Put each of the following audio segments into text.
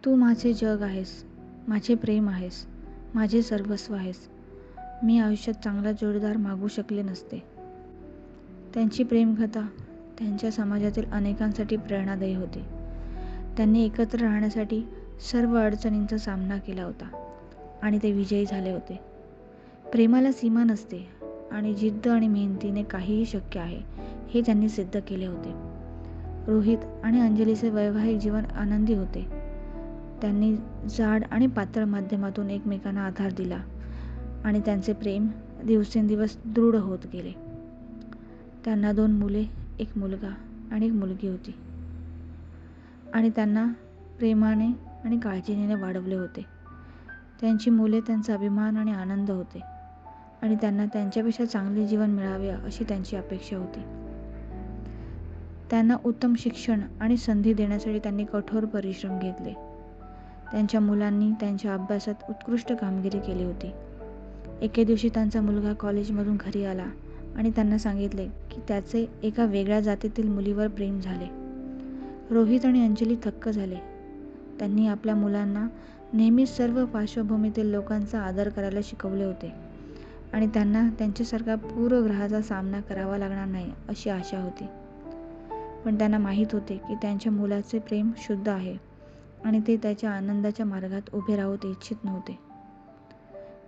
तू माझे जग आहेस, माझे प्रेम आहेस, माझे सर्वस्व आहेस. मी आयुष्यात चांगला जोडीदार मागू शकले नसते. त्यांची प्रेमकथा त्यांच्या समाजातील अनेकांसाठी प्रेरणादायी होती. त्यांनी एकत्र राहण्यासाठी सर्व अडचणींचा सामना केला होता आणि ते विजयी झाले होते. प्रेमाला सीमा नसते आणि जिद्द आणि मेहनतीने काहीही शक्य आहे हे त्यांनी सिद्ध केले होते. रोहित आणि अंजलीचे वैवाहिक जीवन आनंदी होते. त्यांनी जाड आणि पातळ माध्यमातून एकमेकांना आधार दिला आणि त्यांचे प्रेम दिवसेंदिवस दृढ होत गेले. त्यांना 2 मुले, 1 मुलगा आणि 1 मुलगी होती आणि त्यांना प्रेमाने आणि काळजीने वाढवले होते. त्यांची मुले त्यांचा अभिमान आणि आनंद होते आणि त्यांना त्यांच्यापेक्षा चांगले जीवन मिळावे अशी त्यांची अपेक्षा होती. त्यांना उत्तम शिक्षण आणि संधी देण्यासाठी त्यांनी कठोर परिश्रम घेतले. त्यांच्या मुलांनी त्यांच्या अभ्यासात उत्कृष्ट कामगिरी केली होती. एके दिवशी त्यांचा मुलगा कॉलेजमधून घरी आला आणि त्यांना सांगितले की त्याचे एका वेगळ्या जातीतील मुलीवर प्रेम झाले. रोहित आणि अंजली थक्क झाले. त्यांनी आपल्या मुलांना नेहमीच सर्व पार्श्वभूमीतील लोकांचा आदर करायला शिकवले होते आणि त्यांना त्यांच्यासारखा पूर्वग्रहाचा सामना करावा लागणार नाही अशी आशा होती. पण त्यांना माहीत होते की त्यांच्या मुलाचे प्रेम शुद्ध आहे आणि ते त्याच्या आनंदाच्या मार्गात उभे राहू इच्छित नव्हते.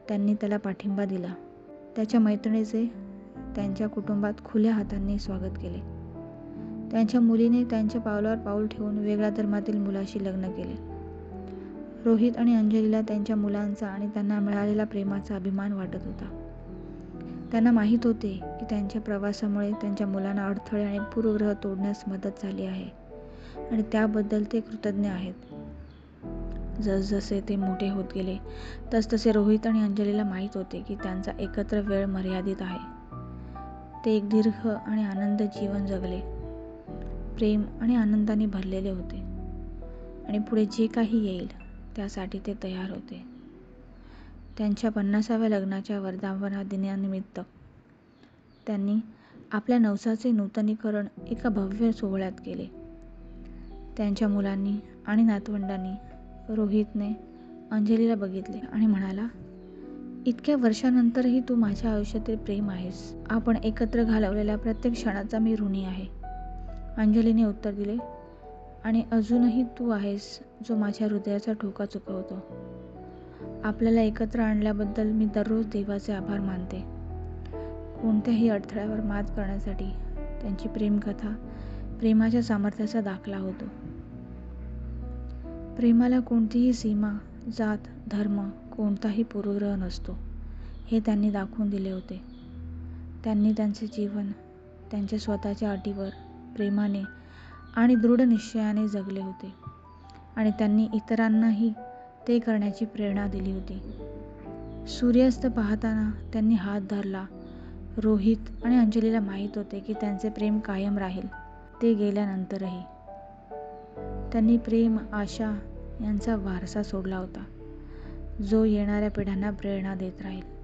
त्यांनी त्याला पाठिंबा दिला. त्याच्या मैत्रिणीचे त्यांच्या कुटुंबात खुल्या हातांनी स्वागत केले. त्यांच्या मुलीने त्यांच्या पावलावर पाऊल ठेवून वेगळ्या धर्मातील मुलाशी लग्न केले. रोहित आणि अंजलीला त्यांच्या मुलांचा आणि त्यांना मिळालेल्या प्रेमाचा अभिमान वाटत होता. त्यांना माहीत होते की त्यांच्या प्रवासामुळे त्यांच्या मुलांना अडथळे आणि पूर्वग्रह तोडण्यास मदत झाली आहे आणि त्याबद्दल ते कृतज्ञ आहेत. जसजसे ते मोठे होत गेले तसतसे रोहित आणि अंजलीला माहीत होते की त्यांचा एकत्र वेळ मर्यादित आहे. ते एक दीर्घ आणि आनंद जीवन जगले. प्रेम आणि आनंदाने भरलेले होते आणि पुढे जे काही येईल त्यासाठी ते तयार होते. त्यांच्या 50व्या लग्नाच्या वर्धापन दिनानिमित्त त्यांनी आपल्या नवसाचे नूतनीकरण एका भव्य सोहळ्यात केले. त्यांच्या मुलांनी आणि नातवंडांनी रोहितने अंजलीला बघितले आणि म्हणाला, "इतक्या वर्षांनंतरही तू माझ्या आयुष्यातील प्रेम आहेस. आपण एकत्र घालवलेल्या प्रत्येक क्षणाचा मी ऋणी आहे." अंजलीने उत्तर दिले, "आणि अजूनही तू आहेस जो माझ्या हृदयाचा ठोका चुकवतो. आपल्याला एकत्र आणल्याबद्दल मी दररोज देवाचे आभार मानते." कोणत्याही अडथळ्यावर मात करण्यासाठी त्यांची प्रेमकथा प्रेमाच्या सामर्थ्याचा दाखला होतो. प्रेमाला कोणतीही सीमा, जात, धर्म, कोणताही पूर्वग्रह नसतो हे त्यांनी दाखवून दिले होते. त्यांनी त्यांचे जीवन त्यांच्या स्वतःच्या अटीवर प्रेमाने आणि दृढ निश्चयाने जगले होते आणि त्यांनी इतरांनाही ते करण्याची प्रेरणा दिली होती. सूर्यास्त पाहताना त्यांनी हात धरला. रोहित आणि अंजलीला माहीत होते की त्यांचे प्रेम कायम राहील, ते गेल्यानंतरही. त्यांनी प्रेम, आशा यांचा वारसा सोडला होता जो येणाऱ्या पिढ्यांना प्रेरणा देत राहील.